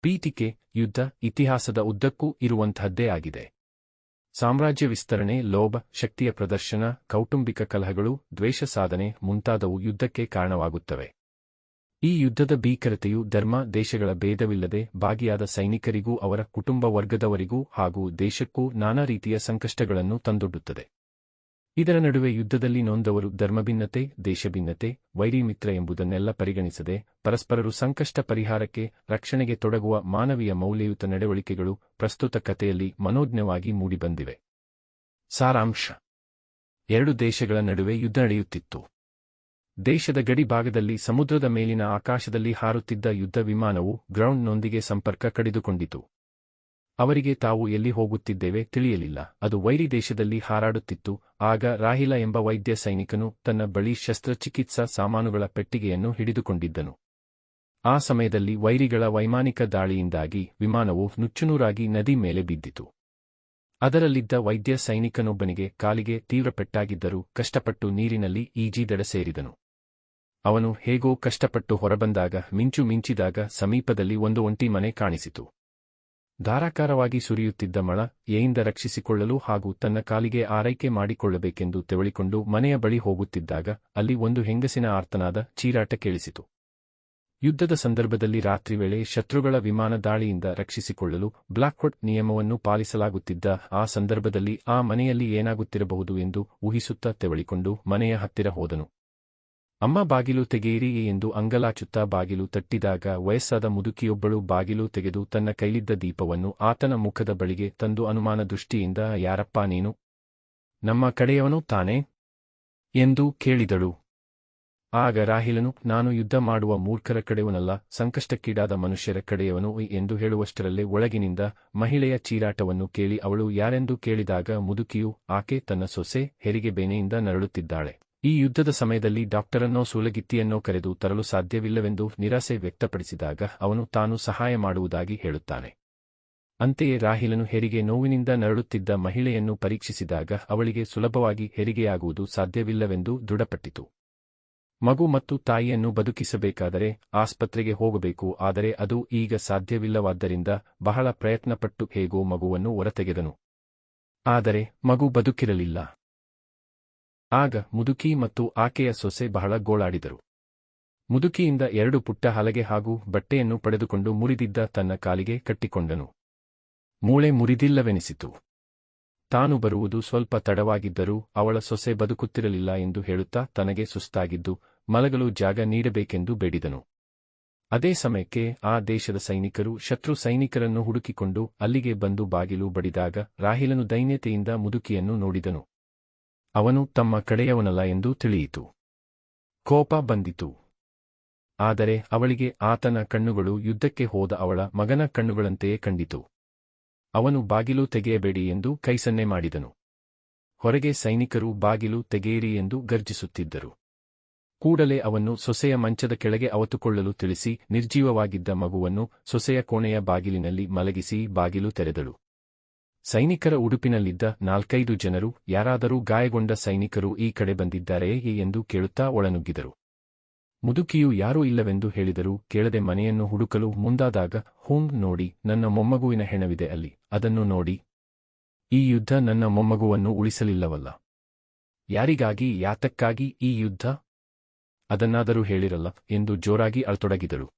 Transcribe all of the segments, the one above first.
ಪೀಠಿಕೆ ಯುದ್ಧ ಇತಿಹಾಸದ ಉದ್ದಕ್ಕೂ ಇರುವಂತಹದ್ದೇ ಆಗಿದೆ. ಸಾಮ್ರಾಜ್ಯ ವಿಸ್ತರಣೆ, ಲೋಭ, ಶಕ್ತಿಯ ಪ್ರದರ್ಶನ, ಕೌಟುಂಬಿಕ ಕಲಹಗಳು, ದ್ವೇಷ ಸಾಧನೆ ಮುಂತಾದವು ಯುದ್ಧಕ್ಕೆ ಕಾರಣವಾಗುತ್ತವೆ. ಈ ಯುದ್ಧದ ಭೀಕರತೆಯು ಧರ್ಮ ದೇಶಗಳ ಭೇದವಿಲ್ಲದೆ ಭಾಗಿಯಾದ ಸೈನಿಕರಿಗೂ ಅವರ ಕುಟುಂಬ ವರ್ಗದವರಿಗೂ ಹಾಗೂ ದೇಶಕ್ಕೂ ನಾನಾ ರೀತಿಯ ಸಂಕಷ್ಟಗಳನ್ನು ತಂದೊಡ್ಡುತ್ತದೆ. ಇದರ ನಡುವೆ ಯುದ್ಧದಲ್ಲಿ ನೊಂದವರು ಧರ್ಮಭಿನ್ನತೆ, ದೇಶಭಿನ್ನತೆ, ವೈರಿ ಮಿತ್ರ ಎಂಬುದನ್ನೆಲ್ಲ ಪರಿಗಣಿಸದೆ ಪರಸ್ಪರರು ಸಂಕಷ್ಟ ಪರಿಹಾರಕ್ಕೆ, ರಕ್ಷಣೆಗೆ ತೊಡಗುವ ಮಾನವೀಯ ಮೌಲ್ಯಯುತ ನಡವಳಿಕೆಗಳು ಪ್ರಸ್ತುತ ಕಥೆಯಲ್ಲಿ ಮನೋಜ್ಞವಾಗಿ ಮೂಡಿಬಂದಿವೆ. ಸಾರಾಂಶ: ಎರಡು ದೇಶಗಳ ನಡುವೆ ಯುದ್ಧ ನಡೆಯುತ್ತಿತ್ತು. ದೇಶದ ಗಡಿ ಭಾಗದಲ್ಲಿ ಸಮುದ್ರದ ಮೇಲಿನ ಆಕಾಶದಲ್ಲಿ ಹಾರುತ್ತಿದ್ದ ಯುದ್ಧ ವಿಮಾನವು ಗ್ರೌಂಡ್ನೊಂದಿಗೆ ಸಂಪರ್ಕ ಕಡಿದುಕೊಂಡಿತು. ಅವರಿಗೆ ತಾವು ಎಲ್ಲಿ ಹೋಗುತ್ತಿದ್ದೇವೆ ತಿಳಿಯಲಿಲ್ಲ. ಅದು ವೈರಿ ದೇಶದಲ್ಲಿ ಹಾರಾಡುತ್ತಿತ್ತು. ಆಗ ರಾಹಿಲ ಎಂಬ ವೈದ್ಯ ಸೈನಿಕನು ತನ್ನ ಬಳಿ ಶಸ್ತ್ರಚಿಕಿತ್ಸಾ ಸಾಮಾನುಗಳ ಪೆಟ್ಟಿಗೆಯನ್ನು ಹಿಡಿದುಕೊಂಡಿದ್ದನು. ಆ ಸಮಯದಲ್ಲಿ ವೈರಿಗಳ ವೈಮಾನಿಕ ದಾಳಿಯಿಂದಾಗಿ ವಿಮಾನವು ನುಚ್ಚುನೂರಾಗಿ ನದಿ ಮೇಲೆ ಬಿದ್ದಿತು. ಅದರಲ್ಲಿದ್ದ ವೈದ್ಯ ಸೈನಿಕನೊಬ್ಬನಿಗೆ ಕಾಲಿಗೆ ತೀವ್ರ ಪೆಟ್ಟಾಗಿದ್ದರೂ ಕಷ್ಟಪಟ್ಟು ನೀರಿನಲ್ಲಿ ಈಜಿ ದಡ ಸೇರಿದನು. ಅವನು ಹೇಗೋ ಕಷ್ಟಪಟ್ಟು ಹೊರಬಂದಾಗ ಮಿಂಚು ಮಿಂಚಿದಾಗ ಸಮೀಪದಲ್ಲಿ ಒಂದು ಒಂಟಿ ಮನೆ ಕಾಣಿಸಿತು. ಧಾರಾಕಾರವಾಗಿ ಸುರಿಯುತ್ತಿದ್ದ ಮಳೆಯಿಂದ ರಕ್ಷಿಸಿಕೊಳ್ಳಲು ಹಾಗೂ ತನ್ನ ಕಾಲಿಗೆ ಆರೈಕೆ ಮಾಡಿಕೊಳ್ಳಬೇಕೆಂದು ತೆವಳಿಕೊಂಡು ಮನೆಯ ಬಳಿ ಹೋಗುತ್ತಿದ್ದಾಗ ಅಲ್ಲಿ ಒಂದು ಹೆಂಗಸಿನ ಆರ್ತನಾದ ಚೀರಾಟ ಕೇಳಿಸಿತು. ಯುದ್ಧದ ಸಂದರ್ಭದಲ್ಲಿ ರಾತ್ರಿ ವೇಳೆ ಶತ್ರುಗಳ ವಿಮಾನ ದಾಳಿಯಿಂದ ರಕ್ಷಿಸಿಕೊಳ್ಳಲು ಬ್ಲಾಕ್ವುಡ್ ನಿಯಮವನ್ನು ಪಾಲಿಸಲಾಗುತ್ತಿದ್ದ ಆ ಸಂದರ್ಭದಲ್ಲಿ ಆ ಮನೆಯಲ್ಲಿ ಏನಾಗುತ್ತಿರಬಹುದು ಎಂದು ಊಹಿಸುತ್ತಾ ತೆವಳಿಕೊಂಡು ಮನೆಯ ಹತ್ತಿರ ಹೋದನು. ಅಮ್ಮ, ಬಾಗಿಲು ತೆಗೆಯಿರಿ ಎಂದು ಅಂಗಲಾಚುತ್ತಾ ಬಾಗಿಲು ತಟ್ಟಿದಾಗ ವಯಸ್ಸಾದ ಮುದುಕಿಯೊಬ್ಬಳು ಬಾಗಿಲು ತೆಗೆದು ತನ್ನ ಕೈಲಿದ್ದ ದೀಪವನ್ನು ಆತನ ಮುಖದ ಬಳಿಗೆ ತಂದು ಅನುಮಾನ ದೃಷ್ಟಿಯಿಂದ, ಯಾರಪ್ಪ ನೀನು? ನಮ್ಮ ಕಡೆಯವನು ತಾನೇ? ಎಂದು ಕೇಳಿದಳು. ಆಗ ರಾಹಿಲನು, ನಾನು ಯುದ್ಧ ಮಾಡುವ ಮೂರ್ಖರ ಕಡೆಯವನಲ್ಲ, ಸಂಕಷ್ಟಕ್ಕೀಡಾದ ಮನುಷ್ಯರ ಕಡೆಯವನು ಎಂದು ಹೇಳುವಷ್ಟರಲ್ಲೇ ಒಳಗಿನಿಂದ ಮಹಿಳೆಯ ಚೀರಾಟವನ್ನು ಕೇಳಿ ಅವಳು ಯಾರೆಂದು ಕೇಳಿದಾಗ ಮುದುಕಿಯು, ಆಕೆ ತನ್ನ ಸೊಸೆ ಹೆರಿಗೆ ಬೇನೆಯಿಂದ ನರಳುತ್ತಿದ್ದಾಳೆ. ಈ ಯುದ್ಧದ ಸಮಯದಲ್ಲಿ ಡಾಕ್ಟರನ್ನೋ ಸೂಲಗಿತ್ತಿಯನ್ನೋ ಕರೆದು ತರಲು ಸಾಧ್ಯವಿಲ್ಲವೆಂದು ನಿರಾಸೆ ವ್ಯಕ್ತಪಡಿಸಿದಾಗ ಅವನು ತಾನು ಸಹಾಯ ಮಾಡುವುದಾಗಿ ಹೇಳುತ್ತಾನೆ. ಅಂತೆಯೇ ರಾಹಿಲನು ಹೆರಿಗೆ ನೋವಿನಿಂದ ನರಳುತ್ತಿದ್ದ ಮಹಿಳೆಯನ್ನು ಪರೀಕ್ಷಿಸಿದಾಗ ಅವಳಿಗೆ ಸುಲಭವಾಗಿ ಹೆರಿಗೆಯಾಗುವುದು ಸಾಧ್ಯವಿಲ್ಲವೆಂದು ದೃಢಪಟ್ಟಿತು. ಮಗು ಮತ್ತು ತಾಯಿಯನ್ನು ಬದುಕಿಸಬೇಕಾದರೆ ಆಸ್ಪತ್ರೆಗೆ ಹೋಗಬೇಕು. ಆದರೆ ಅದು ಈಗ ಸಾಧ್ಯವಿಲ್ಲವಾದ್ದರಿಂದ ಬಹಳ ಪ್ರಯತ್ನಪಟ್ಟು ಹೇಗೋ ಮಗುವನ್ನು ಹೊರತೆಗೆದನು. ಆದರೆ ಮಗು ಬದುಕಿರಲಿಲ್ಲ. ಆಗ ಮುದುಕಿ ಮತ್ತು ಆಕೆಯ ಸೊಸೆ ಬಹಳ ಗೋಳಾಡಿದರು. ಮುದುಕಿಯಿಂದ 2 ಪುಟ್ಟ ಹಲಗೆ ಹಾಗೂ ಬಟ್ಟೆಯನ್ನು ಪಡೆದುಕೊಂಡು ಮುರಿದಿದ್ದ ತನ್ನ ಕಾಲಿಗೆ ಕಟ್ಟಿಕೊಂಡನು. ಮೂಳೆ ಮುರಿದಿಲ್ಲವೆನಿಸಿತು. ತಾನು ಬರುವುದು ಸ್ವಲ್ಪ ತಡವಾಗಿದ್ದರೂ ಅವಳ ಸೊಸೆ ಬದುಕುತ್ತಿರಲಿಲ್ಲ ಎಂದು ಹೇಳುತ್ತಾ ತನಗೆ ಸುಸ್ತಾಗಿದ್ದು ಮಲಗಲು ಜಾಗ ನೀಡಬೇಕೆಂದು ಬೇಡಿದನು. ಅದೇ ಸಮಯಕ್ಕೆ ಆ ದೇಶದ ಸೈನಿಕರು ಶತ್ರು ಸೈನಿಕರನ್ನು ಹುಡುಕಿಕೊಂಡು ಅಲ್ಲಿಗೆ ಬಂದು ಬಾಗಿಲು ಬಡಿದಾಗ ರಾಹಿಲನು ದೈನ್ಯತೆಯಿಂದ ಮುದುಕಿಯನ್ನು ನೋಡಿದನು. ಅವನು ತಮ್ಮ ಕಡೆಯವನಲ್ಲ ಎಂದು ತಿಳಿಯಿತು. ಕೋಪ ಬಂದಿತು. ಆದರೆ ಅವಳಿಗೆ ಆತನ ಕಣ್ಣುಗಳು ಯುದ್ಧಕ್ಕೆ ಹೋದ ಅವಳ ಮಗನ ಕಣ್ಣುಗಳಂತೆಯೇ ಕಂಡಿತು. ಅವನು ಬಾಗಿಲು ತೆಗೆಯಬೇಡಿ ಎಂದು ಕೈಸನ್ನೆ ಮಾಡಿದನು. ಹೊರಗೆ ಸೈನಿಕರು ಬಾಗಿಲು ತೆಗೆಯಿರಿ ಎಂದು ಗರ್ಜಿಸುತ್ತಿದ್ದರು. ಕೂಡಲೇ ಅವನ್ನು ಸೊಸೆಯ ಮಂಚದ ಕೆಳಗೆ ಅವತುಕೊಳ್ಳಲು ತಿಳಿಸಿ ನಿರ್ಜೀವವಾಗಿದ್ದ ಮಗುವನ್ನು ಸೊಸೆಯ ಕೋಣೆಯ ಬಾಗಿಲಿನಲ್ಲಿ ಮಲಗಿಸಿ ಬಾಗಿಲು ತೆರೆದಳು. ಸೈನಿಕರ ಉಡುಪಿನಲ್ಲಿದ್ದ 4-5 ಜನರು ಯಾರಾದರೂ ಗಾಯಗೊಂಡ ಸೈನಿಕರು ಈ ಕಡೆ ಬಂದಿದ್ದಾರೆಯೇ ಎಂದು ಕೇಳುತ್ತಾ ಒಳನುಗ್ಗಿದರು. ಮುದುಕಿಯು ಯಾರೂ ಇಲ್ಲವೆಂದು ಹೇಳಿದರೂ ಕೇಳದೆ ಮನೆಯನ್ನು ಹುಡುಕಲು ಮುಂದಾದಾಗ, ನೋಡಿ, ನನ್ನ ಮೊಮ್ಮಗುವಿನ ಹೆಣವಿದೆ ಅಲ್ಲಿ, ಅದನ್ನು ನೋಡಿ. ಈ ಯುದ್ಧ ನನ್ನ ಮೊಮ್ಮಗುವನ್ನು ಉಳಿಸಲಿಲ್ಲವಲ್ಲ. ಯಾರಿಗಾಗಿ, ಯಾತಕ್ಕಾಗಿ ಈ ಯುದ್ಧ? ಅದನ್ನಾದರೂ ಹೇಳಿರಲ್ಲ ಎಂದು ಜೋರಾಗಿ ಅಳತೊಡಗಿದಳು.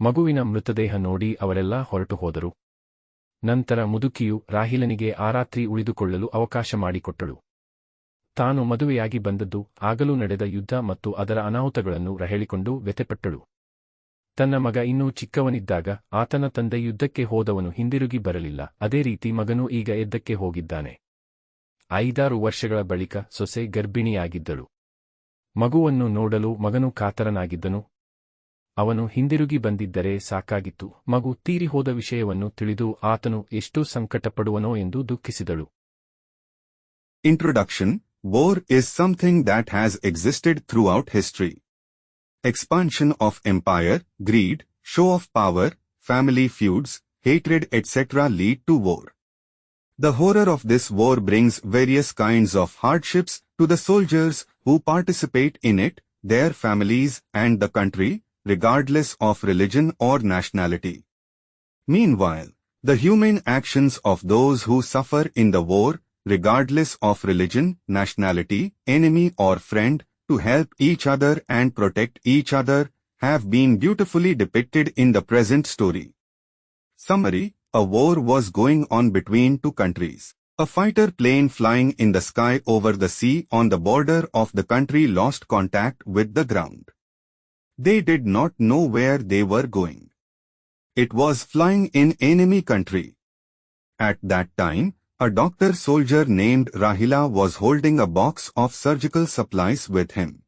ಮಗುವಿನ ಮೃತದೇಹ ನೋಡಿ ಅವರೆಲ್ಲ ಹೊರಟು ಹೋದರು. ನಂತರ ಮುದುಕಿಯು ರಾಹಿಲನಿಗೆ ಆ ರಾತ್ರಿ ಉಳಿದುಕೊಳ್ಳಲು ಅವಕಾಶ ಮಾಡಿಕೊಟ್ಟಳು. ತಾನು ಮದುವೆಯಾಗಿ ಬಂದದ್ದು ಆಗಲೂ ನಡೆದ ಯುದ್ಧ ಮತ್ತು ಅದರ ಅನಾಹುತಗಳನ್ನು ಹೇಳಿಕೊಂಡು ವ್ಯಥೆಪಟ್ಟಳು. ತನ್ನ ಮಗ ಇನ್ನೂ ಚಿಕ್ಕವನಿದ್ದಾಗ ಆತನ ತಂದೆ ಯುದ್ಧಕ್ಕೆ ಹೋದವನು ಹಿಂದಿರುಗಿ ಬರಲಿಲ್ಲ. ಅದೇ ರೀತಿ ಮಗನೂ ಈಗ ಯುದ್ಧಕ್ಕೆ ಹೋಗಿದ್ದಾನೆ. 5-6 ವರ್ಷಗಳ ಬಳಿಕ ಸೊಸೆ ಗರ್ಭಿಣಿಯಾಗಿದ್ದಳು. ಮಗುವನ್ನು ನೋಡಲು ಮಗನು ಕಾತರನಾಗಿದ್ದನು. ಅವನು ಹಿಂದಿರುಗಿ ಬಂದಿದ್ದರೆ ಸಾಕಾಗಿತ್ತು. ಮಗು ತೀರಿ ಹೋದ ವಿಷಯವನ್ನು ತಿಳಿದು ಆತನು ಎಷ್ಟು ಸಂಕಟಪಡುವನೋ ಎಂದು ದುಃಖಿಸಿದಳು. Introduction: War is something that has existed throughout history. Expansion of empire, greed, show of power, family feuds, hatred etc. lead to war. The horror of this war brings various kinds of hardships to the soldiers who participate in it, their families and the country, regardless of religion or nationality. Meanwhile, the humane actions of those who suffer in the war, regardless of religion, nationality, enemy or friend, to help each other and protect each other, have been beautifully depicted in the present story. Summary: a war was going on between two countries. A fighter plane flying in the sky over the sea on the border of the country lost contact with the ground. They did not know where they were going. It was flying in enemy country. At that time, a doctor soldier named Rahila was holding a box of surgical supplies with him.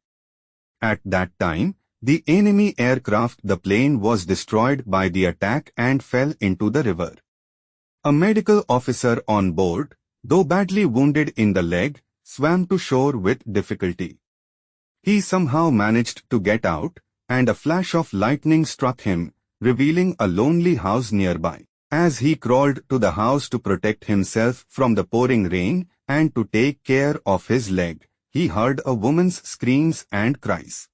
At that time, the enemy aircraft, the plane, was destroyed by the attack and fell into the river. A medical officer on board, though badly wounded in the leg, swam to shore with difficulty. He somehow managed to get out, and a flash of lightning struck him, revealing a lonely house nearby. As he crawled to the house to protect himself from the pouring rain and to take care of his leg, he heard a woman's screams and cries.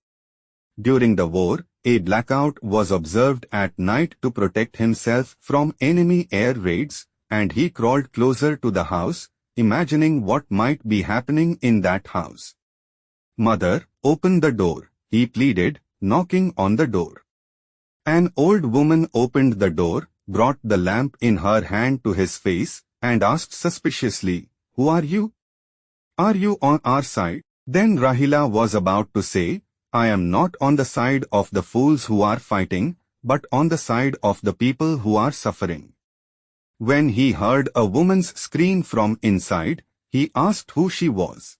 During the war, a blackout was observed at night to protect himself from enemy air raids, and he crawled closer to the house, imagining what might be happening in that house. "Mother, open the door," he pleaded, knocking on the door. An old woman opened the door, brought the lamp in her hand to his face, and asked suspiciously, "Who are you? Are you on our side?" Then Rahila was about to say, "I am not on the side of the fools who are fighting, but on the side of the people who are suffering." When he heard a woman's scream from inside, he asked who she was.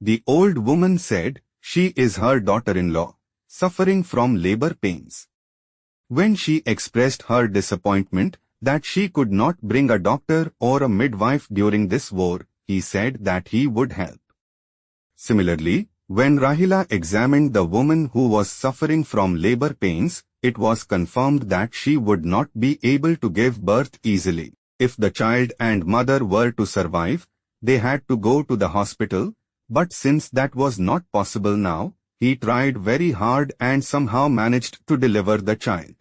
The old woman said she is her daughter-in-law, suffering from labor pains. When she expressed her disappointment that she could not bring a doctor or a midwife during this war, he said that he would help. Similarly, when Rahila examined the woman who was suffering from labor pains, it was confirmed that she would not be able to give birth easily. If the child and mother were to survive, they had to go to the hospital, but since that was not possible now, he tried very hard and somehow managed to deliver the child.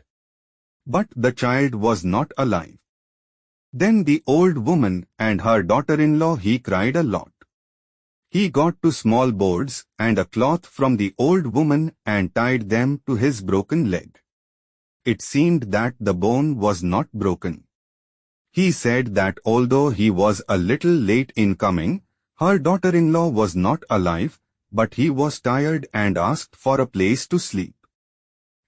But the child was not alive. Then the old woman and her daughter-in-law, he cried a lot. He got two small boards and a cloth from the old woman and tied them to his broken leg. It seemed that the bone was not broken. He said that although he was a little late in coming, her daughter-in-law was not alive, but he was tired and asked for a place to sleep.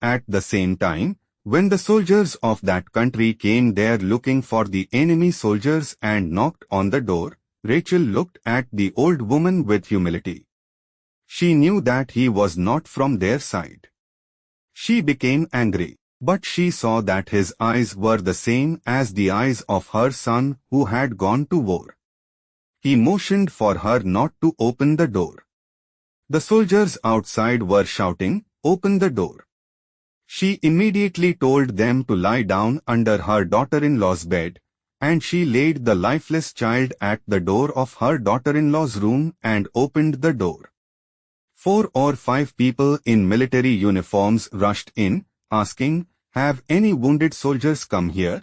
At the same time, when the soldiers of that country came there looking for the enemy soldiers and knocked on the door, Rachel looked at the old woman with humility. She knew that he was not from their side. She became angry, but she saw that his eyes were the same as the eyes of her son who had gone to war. He motioned for her not to open the door. The soldiers outside were shouting, "Open the door." She immediately told them to lie down under her daughter-in-law's bed, and she laid the lifeless child at the door of her daughter-in-law's room and opened the door. 4 or 5 people in military uniforms rushed in, asking, "Have any wounded soldiers come here?"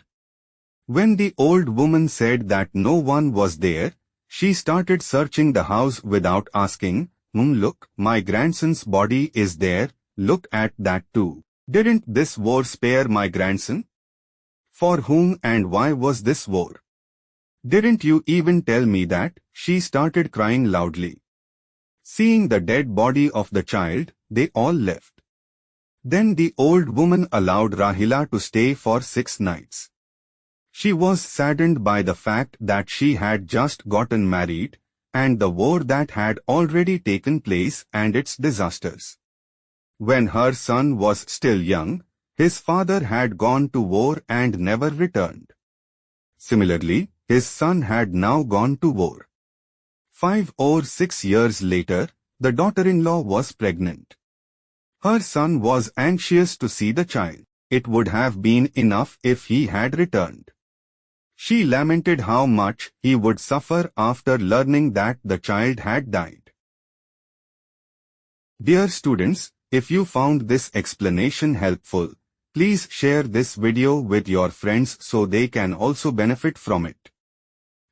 When the old woman said that no one was there, she started searching the house without asking, "Look, my grandson's body is there, look at that too. Didn't this war spare my grandson? For whom and why was this war? Didn't you even tell me that?" She started crying loudly. Seeing the dead body of the child, they all left. Then the old woman allowed Rahila to stay for 6 nights. She was saddened by the fact that she had just gotten married, and the war that had already taken place and its disasters. When her son was still young, his father had gone to war and never returned. Similarly, his son had now gone to war. 5 or 6 years later, the daughter-in-law was pregnant. Her son was anxious to see the child. It would have been enough if he had returned. She lamented how much he would suffer after learning that the child had died. Dear students, if you found this explanation helpful, Please share this video with your friends so they can also benefit from it.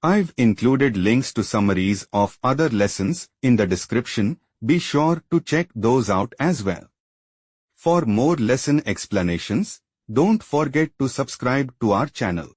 I've included links to summaries of other lessons in the description. Be sure to check those out as well. For more lesson explanations, don't forget to subscribe to our channel.